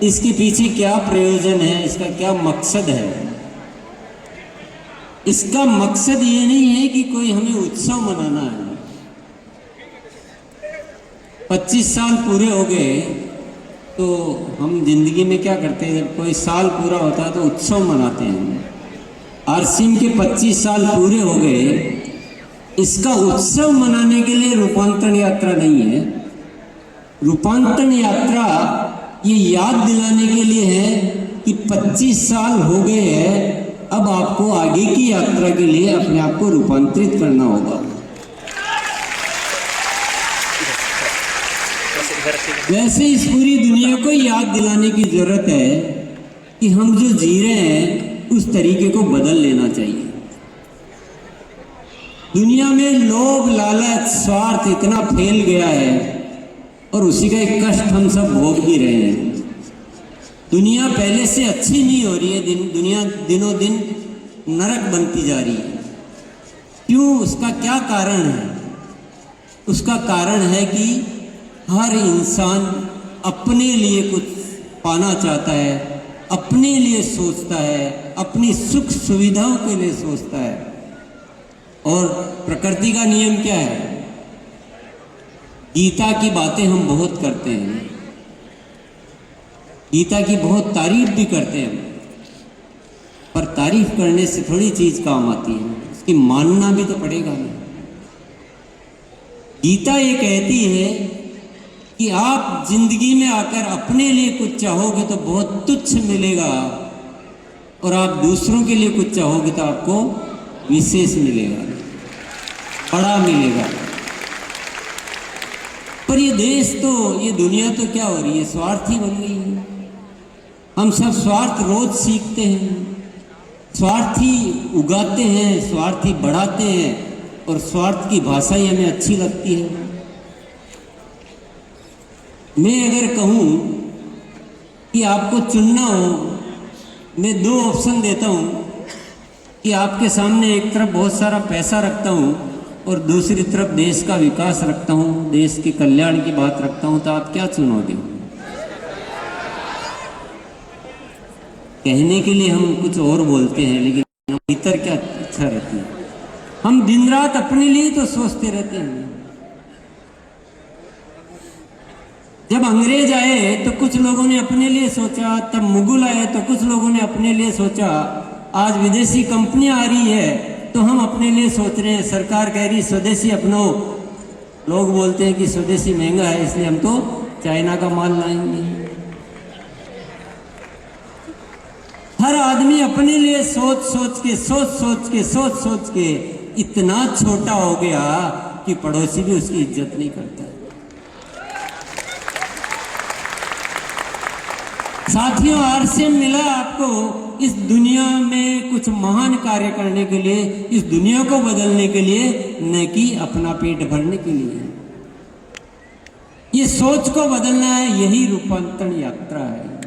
इसके पीछे क्या प्रयोजन है, इसका क्या मकसद है। इसका मकसद ये नहीं है कि कोई हमें उत्सव मनाना है। 25 साल पूरे हो गए तो हम जिंदगी में क्या करते हैं, जब कोई साल पूरा होता है तो उत्सव मनाते हैं। आरसीएम के 25 साल पूरे हो गए, इसका उत्सव मनाने के लिए रूपांतरण यात्रा नहीं है। रूपांतरण यात्रा ये याद दिलाने के लिए है कि 25 साल हो गए हैं, अब आपको आगे की यात्रा के लिए अपने आप को रूपांतरित करना होगा। वैसे इस पूरी दुनिया को याद दिलाने की जरूरत है कि हम जो जी रहे हैं उस तरीके को बदल लेना चाहिए। दुनिया में लोभ, लालच, स्वार्थ इतना फैल गया है और उसी का एक कष्ट हम सब भोग भी रहे हैं। दुनिया पहले से अच्छी नहीं हो रही है, दुनिया दिनों दिन नरक बनती जा रही है। क्यों? उसका क्या कारण है? उसका कारण है कि हर इंसान अपने लिए कुछ पाना चाहता है, अपने लिए सोचता है, अपनी सुख सुविधाओं के लिए सोचता है। और प्रकृति का नियम क्या है? गीता की बातें हम बहुत करते हैं, गीता की बहुत तारीफ भी करते हैं, पर तारीफ करने से थोड़ी चीज काम आती है, उसकी मानना भी तो पड़ेगा ना। गीता ये कहती है कि आप जिंदगी में आकर अपने लिए कुछ चाहोगे तो बहुत तुच्छ मिलेगा, और आप दूसरों के लिए कुछ चाहोगे तो आपको विशेष मिलेगा, बड़ा मिलेगा। पर ये देश तो, ये दुनिया तो क्या हो रही है, स्वार्थी बन गई है। हम सब स्वार्थ रोज सीखते हैं, स्वार्थी उगाते हैं, स्वार्थी बढ़ाते हैं, और स्वार्थ की भाषा ही हमें अच्छी लगती है। मैं अगर कहूँ कि आपको चुनना हो, मैं 2 ऑप्शन देता हूँ कि आपके सामने एक तरफ बहुत सारा पैसा रखता हूँ और दूसरी तरफ देश का विकास रखता हूँ, देश के कल्याण की बात रखता हूँ, तो आप क्या चुनोगे? कहने के लिए हम कुछ और बोलते हैं, लेकिन भीतर क्या इच्छा रहती है? हम दिन रात अपने लिए तो सोचते रहते हैं। जब अंग्रेज आए तो कुछ लोगों ने अपने लिए सोचा, तब मुगल आए तो कुछ लोगों ने अपने लिए सोचा, आज विदेशी कंपनियां आ रही है तो हम अपने लिए सोच रहे हैं। सरकार कह रही स्वदेशी अपनो, लोग बोलते हैं कि स्वदेशी महंगा है इसलिए हम तो चाइना का माल लाएंगे। हर आदमी अपने लिए सोच सोच के इतना छोटा हो गया कि पड़ोसी भी उसकी इज्जत नहीं करता। साथियों, आरसीएम मिला आपको इस दुनिया में कुछ महान कार्य करने के लिए, इस दुनिया को बदलने के लिए, न कि अपना पेट भरने के लिए। ये सोच को बदलना है, यही रूपांतरण यात्रा है।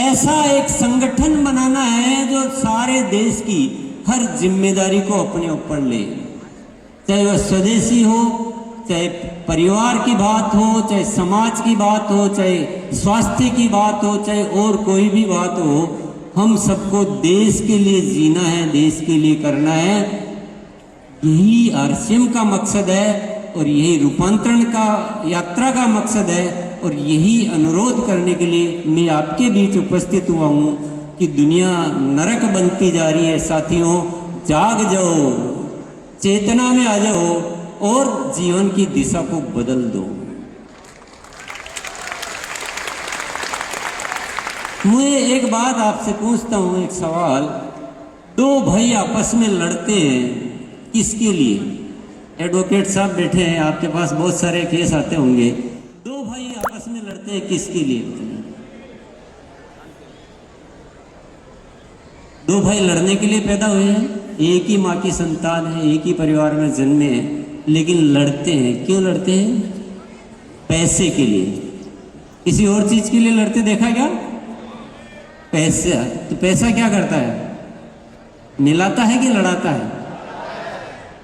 ऐसा एक संगठन बनाना है जो सारे देश की हर जिम्मेदारी को अपने ऊपर ले, चाहे वह स्वदेशी हो, चाहे परिवार की बात हो, चाहे समाज की बात हो, चाहे स्वास्थ्य की बात हो, चाहे और कोई भी बात हो। हम सबको देश के लिए जीना है, देश के लिए करना है। यही आरसीएम का मकसद है और यही रूपांतरण का यात्रा का मकसद है। और यही अनुरोध करने के लिए मैं आपके बीच उपस्थित हुआ हूँ कि दुनिया नरक बनती जा रही है। साथियों, जाग जाओ, चेतना में आ जाओ और जीवन की दिशा को बदल दो। मैं एक बात आपसे पूछता हूँ, एक सवाल। 2 भाई आपस में लड़ते हैं, किसके लिए? एडवोकेट साहब बैठे हैं, आपके पास बहुत सारे केस आते होंगे। 2 भाई आपस में लड़ते हैं, किसके लिए? 2 भाई लड़ने के लिए पैदा हुए हैं, एक ही माँ की संतान है, एक ही परिवार में जन्मे हैं, लेकिन लड़ते हैं। क्यों लड़ते हैं? पैसे के लिए। किसी और चीज के लिए लड़ते देखा क्या? पैसा। तो पैसा क्या करता है? मिलाता है कि लड़ाता है?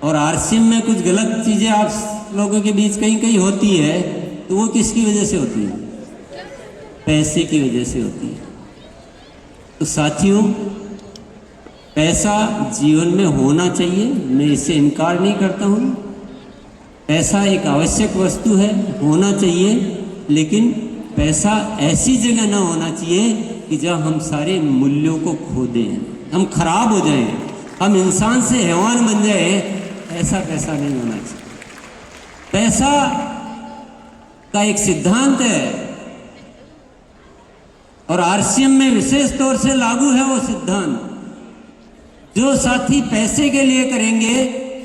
और आरसीएम में कुछ गलत चीजें आप लोगों के बीच कहीं कहीं होती है, तो वो किसकी वजह से होती है? पैसे की वजह से होती है। तो साथियों, पैसा जीवन में होना चाहिए, मैं इससे इनकार नहीं करता हूँ। पैसा एक आवश्यक वस्तु है, होना चाहिए, लेकिन पैसा ऐसी जगह ना होना चाहिए कि जहाँ हम सारे मूल्यों को खो दें, हम खराब हो जाएं, हम इंसान से हैवान बन जाए। ऐसा पैसा नहीं होना चाहिए। पैसा का एक सिद्धांत है और आरसीएम में विशेष तौर से लागू है वो सिद्धांत। जो साथी पैसे के लिए करेंगे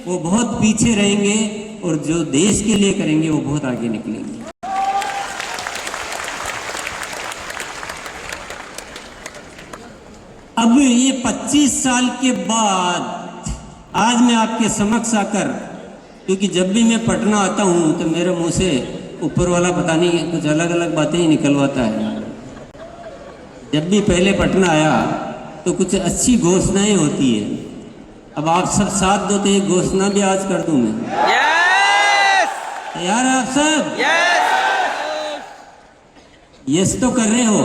वो बहुत पीछे रहेंगे और जो देश के लिए करेंगे वो बहुत आगे निकलेंगे। अब ये 25 साल के बाद आज मैं आपके समक्ष आकर, क्योंकि जब भी मैं पटना आता हूं तो मेरे मुंह से ऊपर वाला पता नहीं कुछ अलग अलग बातें ही निकलवाता है। जब भी पहले पटना आया तो कुछ अच्छी घोषणाएं होती है। अब आप सब साथ दो तो एक घोषणा भी आज कर दूं मैं। तैयार है आप सब? यस तो कर रहे हो।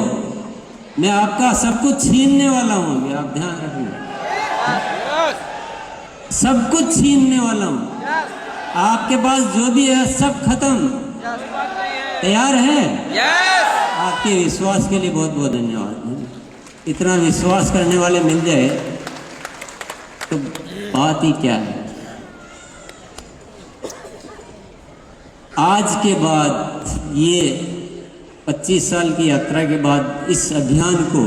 मैं आपका सब कुछ छीनने वाला हूं, आप ध्यान रखना। सब कुछ छीनने वाला हूं। आपके पास जो भी है सब खत्म। तैयार है? आपके विश्वास के लिए बहुत बहुत धन्यवाद। इतना विश्वास करने वाले मिल जाए तो बात ही क्या है। आज के बाद, ये 25 साल की यात्रा के बाद, इस अभियान को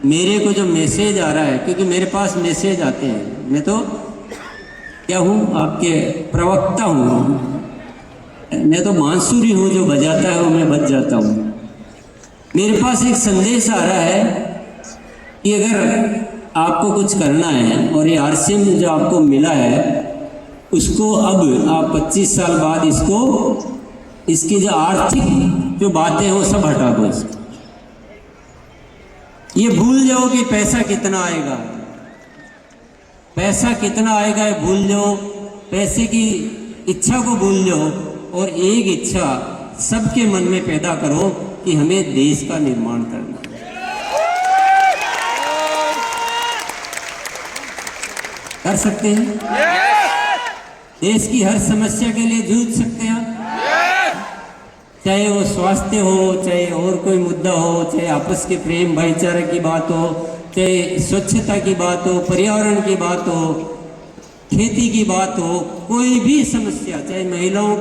मेरे को जो मैसेज आ रहा है, क्योंकि मेरे पास मैसेज आते हैं, मैं तो क्या हूँ, आपके प्रवक्ता हूँ, मैं तो बांसुरी हूँ, जो बजाता है वो मैं बज जाता हूँ। मेरे पास एक संदेश आ रहा है कि अगर आपको कुछ करना है और ये आरसीएम जो आपको मिला है उसको अब आप 25 साल बाद इसकी जो आर्थिक जो बातें हैं वो सब हटा दो। ये भूल जाओ कि पैसा कितना आएगा, पैसा कितना आएगा ये भूल जाओ। पैसे की इच्छा को भूल जाओ और एक इच्छा सबके मन में पैदा करो कि हमें देश का निर्माण करना है। कर सकते हैं? देश की हर समस्या के लिए जूझ सकते हैं आप। चाहे वो स्वास्थ्य हो, चाहे और कोई मुद्दा हो, चाहे आपस के प्रेम भाईचारे की बात हो, चाहे स्वच्छता की बात हो, पर्यावरण की बात हो, खेती की बात हो, कोई भी समस्या, चाहे महिलाओं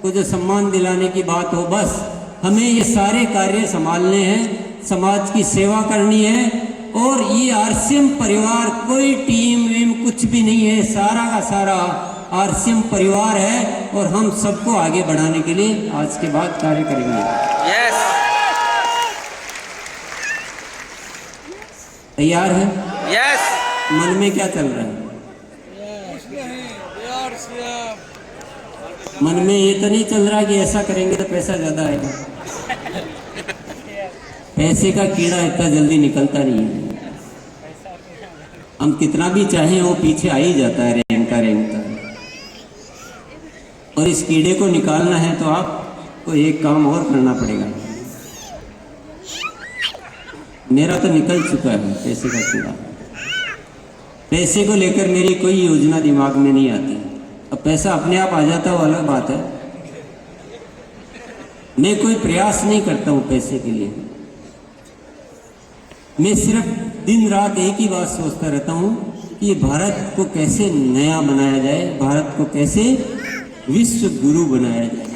को जो सम्मान दिलाने की बात हो, बस हमें ये सारे कार्य संभालने हैं, समाज की सेवा करनी है। और ये आरसीएम परिवार कोई टीम वीम कुछ भी नहीं है, सारा का सारा आरसीएम परिवार है और हम सबको आगे बढ़ाने के लिए आज के बाद कार्य करेंगे। तैयार है? मन में क्या चल रहा है? मन में ये तो नहीं चल रहा कि ऐसा करेंगे तो पैसा ज्यादा आएगा। पैसे का कीड़ा इतना जल्दी निकलता नहीं है। हम कितना भी चाहें वो पीछे आ ही जाता है, रेंगता रेंगता। और इस कीड़े को निकालना है तो आपको एक काम और करना पड़ेगा। मेरा तो निकल चुका है पैसे का कीड़ा। पैसे को लेकर मेरी कोई योजना दिमाग में नहीं आती। अब पैसा अपने आप आ जाता है वो अलग बात है। मैं कोई प्रयास नहीं करता हूँ पैसे के लिए। मैं सिर्फ दिन रात एक ही बात सोचता रहता हूँ कि ये भारत को कैसे नया बनाया जाए, भारत को कैसे विश्व गुरु बनाया जाए।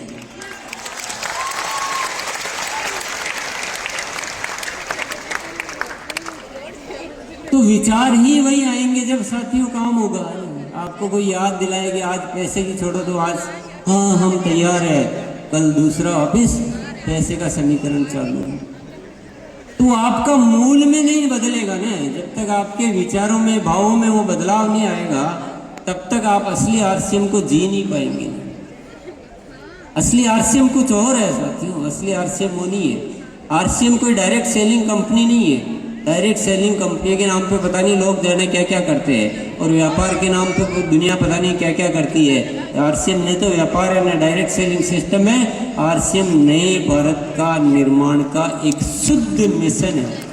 तो विचार ही वही आएंगे जब साथियों काम होगा। आपको कोई याद दिलाए कि आज पैसे की छोड़ो तो आज हाँ हम तैयार है, कल दूसरा ऑफिस पैसे का समीकरण चालू है। तो आपका मूल में नहीं बदलेगा ना। जब तक आपके विचारों में, भावों में वो बदलाव नहीं आएगा तब तक आप असली आरसीएम को जी नहीं पाएंगे। असली आरसीएम कुछ और है साथियों। असली आरसीएम वो नहीं है। आरसीएम कोई डायरेक्ट सेलिंग कंपनी नहीं है। डायरेक्ट सेलिंग कंपनी के नाम पे पता नहीं लोग जाने क्या क्या करते हैं, और व्यापार के नाम पे दुनिया पता नहीं क्या क्या करती है। आरसीएम ने तो व्यापार है, ना डायरेक्ट सेलिंग सिस्टम है। आरसीएम नए भारत का निर्माण का एक शुद्ध मिशन है।